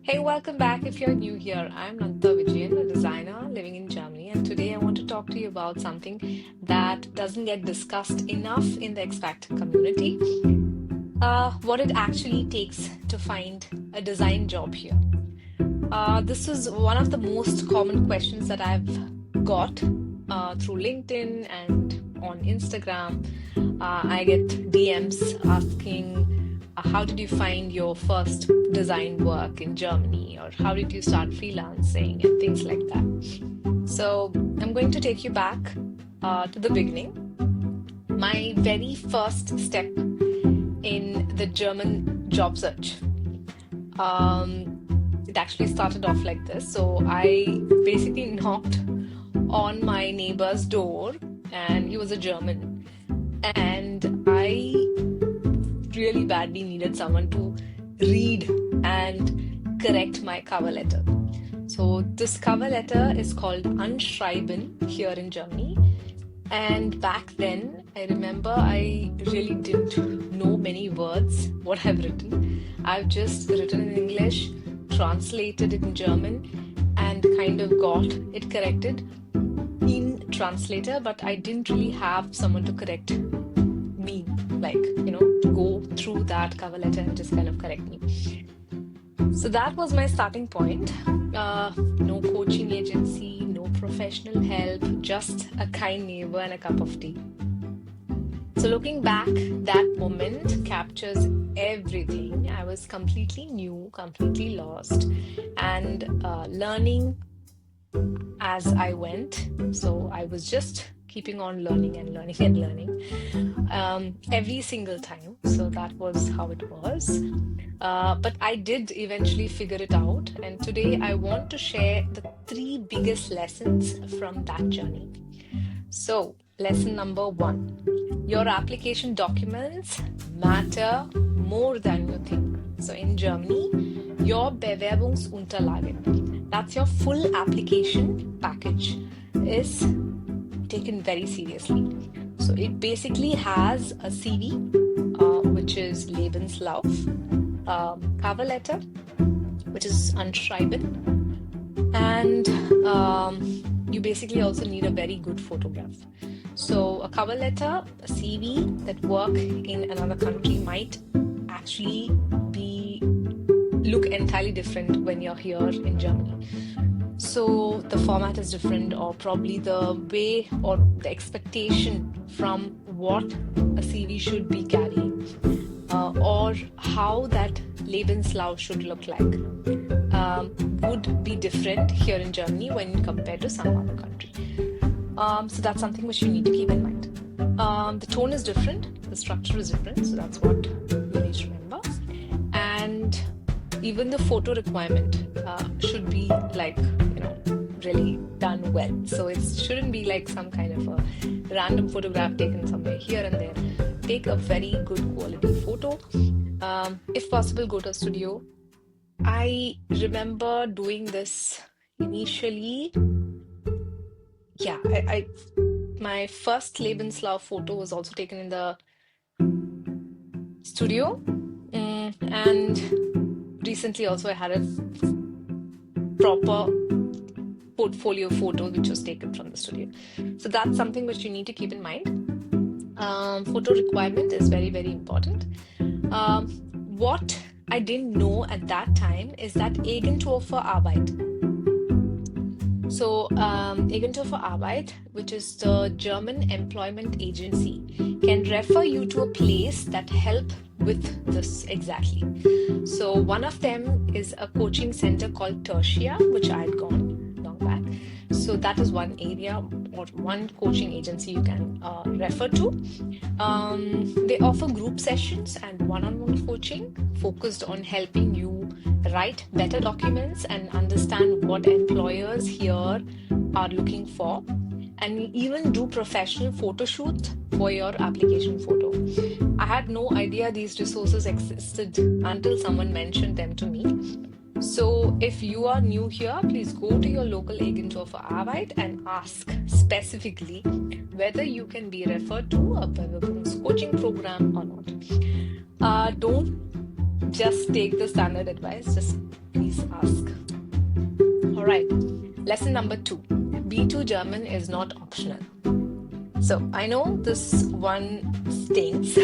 Hey, welcome back. If you're new here, I'm Nanta Vijayan, a designer living in Germany, and today I want to talk to you about something that doesn't get discussed enough in the expat community, what it actually takes to find a design job here. This is one of the most common questions that I've got through LinkedIn and on Instagram. I get DMs asking, how did you find your first design work in Germany? Or how did you start freelancing and things like that? So I'm going to take you back to the beginning. My very first step in the German job search. It actually started off like this. So I basically knocked on my neighbor's door, and he was a German. And I really badly needed someone to read and correct my cover letter. So this cover letter is called Anschreiben here in Germany. And back then, I remember I really didn't know many words, what I've written. I've just written in English, translated it in German, and kind of got it corrected in translator, but I didn't really have someone to correct me, to go through that cover letter and just kind of correct me. So that was my starting point. No coaching agency, no professional help, just a kind neighbor and a cup of tea. So looking back, that moment captures everything. I was completely new, completely lost, and learning as I went. So I was just keeping on learning and learning and learning every single time. So that was how it was. But I did eventually figure it out. And today I want to share the 3 biggest lessons from that journey. So lesson number 1, your application documents matter more than you think. So in Germany, your Bewerbungsunterlage, that's your full application package, is taken very seriously. So it basically has a CV, which is Lebenslauf, cover letter, which is Anschreiben, and you basically also need a very good photograph. So a cover letter, a CV that work in another country might actually look entirely different when you're here in Germany. So the format is different, or probably the way or the expectation from what a CV should be carrying, or how that Lebenslauf should look like, would be different here in Germany when compared to some other country. So that's something which you need to keep in mind. The tone is different, the structure is different, so that's what you need to remember. And even the photo requirement should be really done well. So it shouldn't be like some kind of a random photograph taken somewhere here and there. Take a very good quality photo. If possible, go to a studio. I remember doing this initially. Yeah, my first Lebenslauf photo was also taken in the studio. And recently also I had a proper portfolio photo which was taken from the studio. So that's something which you need to keep in mind. Photo requirement is very, very important. What I didn't know at that time is that Agentur für Arbeit. So Agentur für Arbeit, which is the German employment agency, can refer you to a place that help with this exactly. So one of them is a coaching center called Tertia, which I had gone long back. So that is one area or one coaching agency you can refer to. They offer group sessions and one-on-one coaching focused on helping you write better documents and understand what employers here are looking for, and even do professional photo shoot for your application photo. I had no idea these resources existed until someone mentioned them to me. So if you are new here, please go to your local Agentur für Arbeit and ask specifically whether you can be referred to a Bewerbungs coaching program or not. Don't just take the standard advice, just please ask All right, lesson number 2. B2 German is not optional. So I know this one stings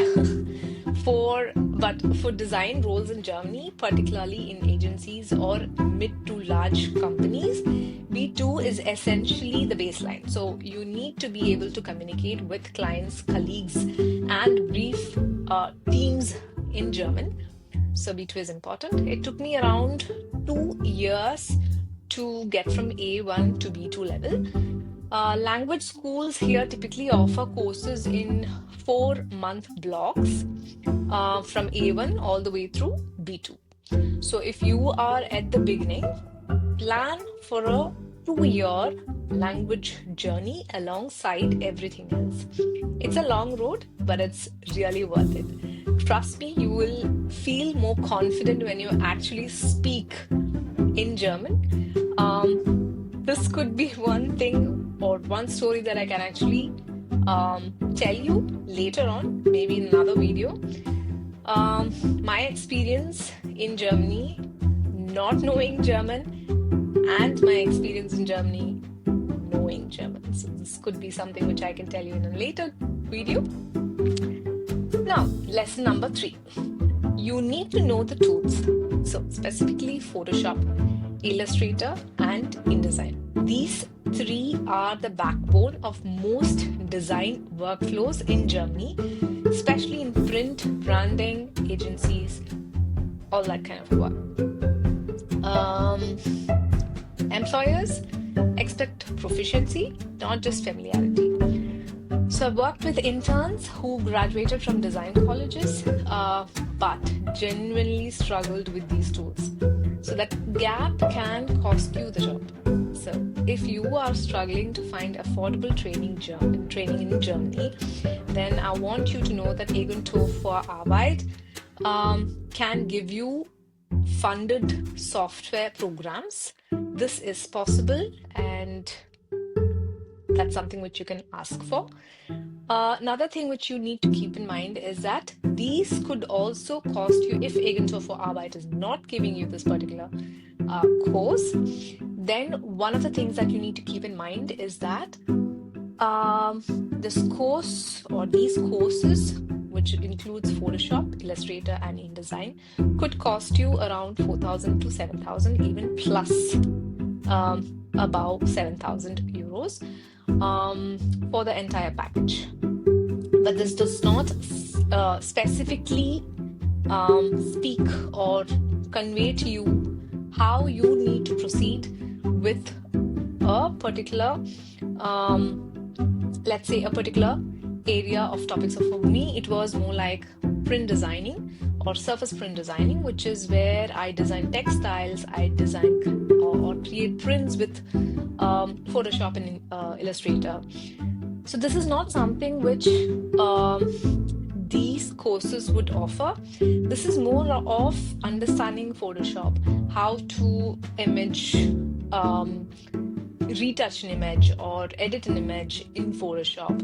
but for design roles in Germany, particularly in agencies or mid to large companies, B2 is essentially the baseline. So you need to be able to communicate with clients, colleagues, and brief teams in German. So B2 is important. It took me around 2 years to get from A1 to B2 level. Language schools here typically offer courses in 4-month blocks from A1 all the way through B2. So if you are at the beginning, plan for a 2-year language journey alongside everything else. It's a long road, but it's really worth it. Trust me, you will feel more confident when you actually speak in German. This could be one thing or one story that I can actually tell you later on, maybe in another video. My experience in Germany, not knowing German, and my experience in Germany knowing German. So this could be something which I can tell you in a later video. Now, lesson number 3. You need to know the tools. So specifically Photoshop, Illustrator, and InDesign. These 3 are the backbone of most design workflows in Germany, especially in print, branding, agencies, all that kind of work. Employers expect proficiency, not just familiarity. So I've worked with interns who graduated from design colleges, but genuinely struggled with these tools. So that gap can cost you the job. So if you are struggling to find affordable training in Germany, then I want you to know that Agentur für Arbeit can give you funded software programs. This is possible, and that's something which you can ask for. Another thing which you need to keep in mind is that these could also cost you, if Agentur für Arbeit is not giving you this particular course, then one of the things that you need to keep in mind is that this course or these courses, which includes Photoshop, Illustrator, and InDesign, could cost you around 4,000 to 7,000, even plus about 7,000 euros for the entire package. But this does not specifically speak or convey to you how you need to proceed with a particular, let's say, a particular area of topics. So for me, it was more like print designing or surface print designing, which is where I design textiles, I design or create prints with Photoshop and Illustrator. So this is not something which these courses would offer. This is more of understanding Photoshop, how to retouch an image or edit an image in Photoshop,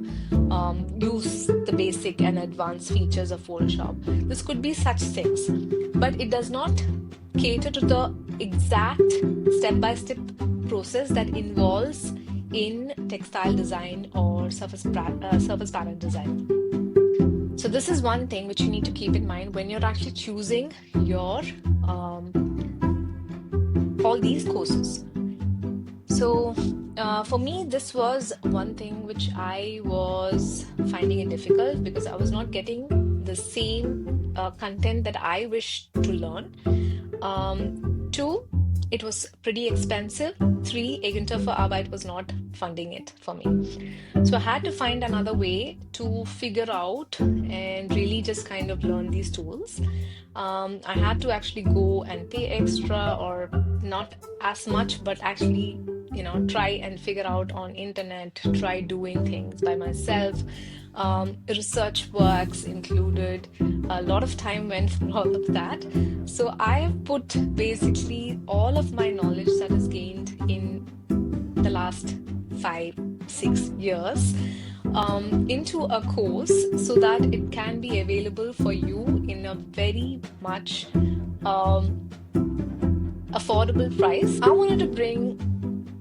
use the basic and advanced features of Photoshop. This could be such things, but it does not cater to the exact step-by-step process that involves in textile design or surface panel design. So this is one thing which you need to keep in mind when you're actually choosing your all these courses. So for me, this was one thing which I was finding it difficult because I was not getting the same content that I wished to learn. 2, it was pretty expensive. 3, Agentur für Arbeit was not funding it for me. So I had to find another way to figure out and really just kind of learn these tools. I had to actually go and pay extra, or not as much, but actually, try and figure out on internet, try doing things by myself. Research works included. A lot of time went for all of that. So I have put basically all of my knowledge that is gained in the last 5-6 years into a course so that it can be available for you in a very much affordable price. I wanted to bring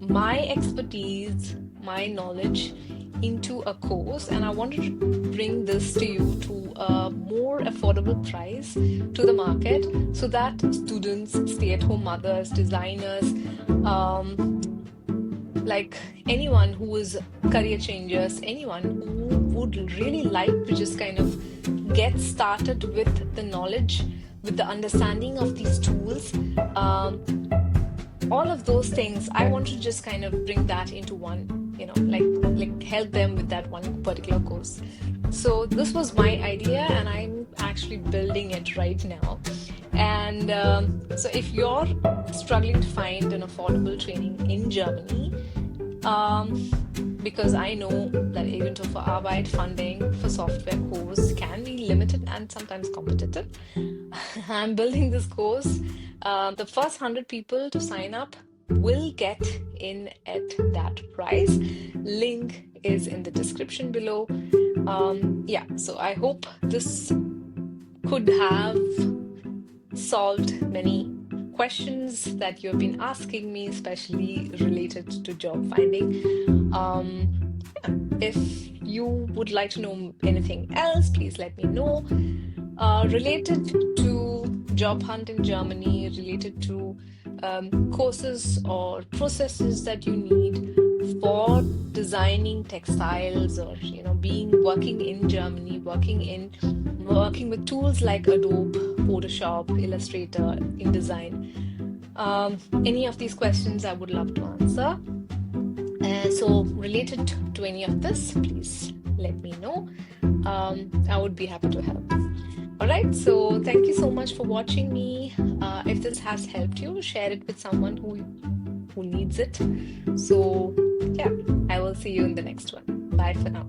my expertise, my knowledge into a course, and I wanted to bring this to you to a more affordable price to the market so that students, stay-at-home mothers, designers, um, like anyone who is career changers, anyone who would really like to just kind of get started with the knowledge, with the understanding of these tools, all of those things, I want to just kind of bring that into one, like help them with that one particular course. So this was my idea, and I'm actually building it right now. And so if you're struggling to find an affordable training in Germany, because I know that Arbeit funding for software course can be limited and sometimes competitive. I'm building this course. The first 100 people to sign up will get in at that price. Link is in the description below. Yeah, so I hope this could have solved many questions that you have been asking me, especially related to job finding. If you would like to know anything else, please let me know. Related to job hunt in Germany, related to courses or processes that you need for designing textiles, or working in Germany, working with tools like Adobe, Photoshop, Illustrator, InDesign. Any of these questions I would love to answer. So related to any of this, please let me know. I would be happy to help. All right, so thank you so much for watching me. If this has helped you, share it with someone who needs it. So yeah, I will see you in the next one. Bye for now.